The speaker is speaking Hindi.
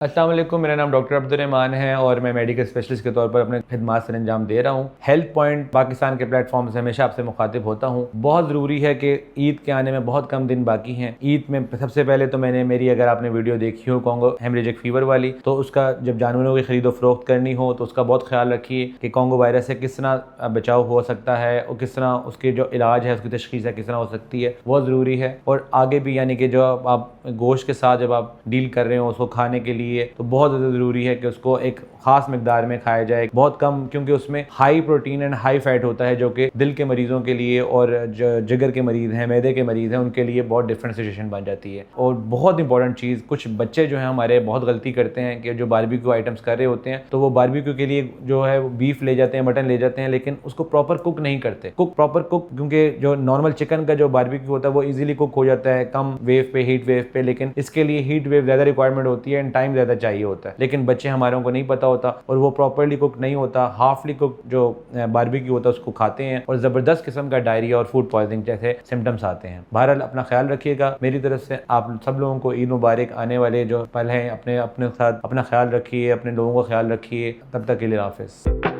अस्सलाम वालेकुम, मेरा नाम डॉक्टर अब्दुर्रहमान है और मैं मेडिकल स्पेशलिस्ट के तौर पर अपने खिदमात सर अंजाम दे रहा हूँ। हेल्थ पॉइंट पाकिस्तान के प्लेटफॉर्म से हमेशा आपसे मुखातिब होता हूँ। बहुत ज़रूरी है कि ईद के आने में बहुत कम दिन बाकी हैं। ईद में सबसे पहले तो मैंने अगर आपने वीडियो देखी हो कॉन्गो हेमरेजिक फीवर वाली, तो उसका जब जानवरों की खरीदो फरोख्त करनी हो तो उसका बहुत ख्याल रखिए कि कॉन्गो वायरस से किस तरह बचाव हो सकता है और किस तरह उसके जो इलाज है, उसकी तशखीस है किस तरह हो सकती है, बहुत ज़रूरी है। और आगे भी यानी कि जो आप गोश्त के साथ जब आप डील कर रहे हो उसको खाने के लिए, तो बहुत ज़्यादा ज़रूरी है कि उसको एक ख़ास मकदार में खाया जाए, बहुत कम, क्योंकि उसमें high protein and high fat होता है जो कि दिल के मरीज़ों के लिए और जिगर के मरीज़ हैं, मैदे के मरीज़ हैं, उनके लिए बहुत डिफरेंट सिचुएशन बन जाती है। और बहुत इंपॉर्टेंट चीज़, कुछ बच्चे जो हैं हमारे बहुत गलती करते हैं कि जो बारबेक्यू आइटम्स कर रहे होते हैं तो वो बारबेक्यू के लिए जो है वो बीफ ले जाते हैं, मटन ले जाते हैं, लेकिन उसको प्रॉपर कुक नहीं करते। प्रॉपर कुक, क्योंकि जो नॉर्मल चिकन का जो बारबेक्यू होता है वो ईजिली कुक हो जाता है कम वेव पे, हीट वेव पे, लेकिन इसके लिए हीट वेव ज़्यादा रिक्वायरमेंट होती है एंड टाइम ज़्यादा चाहिए होता है। लेकिन बच्चे हमारों को नहीं पता होता और वो प्रॉपरली कुक नहीं होता, हाफली कुक जो बारबेक्यू होता है उसको खाते हैं और ज़बरदस्त किस्म का डायरिया और फूड पॉइजनिंग जैसे सिम्टम्स आते हैं। बहरहाल अपना ख्याल रखिएगा। मेरी तरफ से आप सब लोगों को ईद मुबारक। आने वाले जो पल हैं अपने अपने साथ अपना ख्याल रखिए, अपने लोगों का ख्याल रखिए। तब तक के लिए हाफिज़।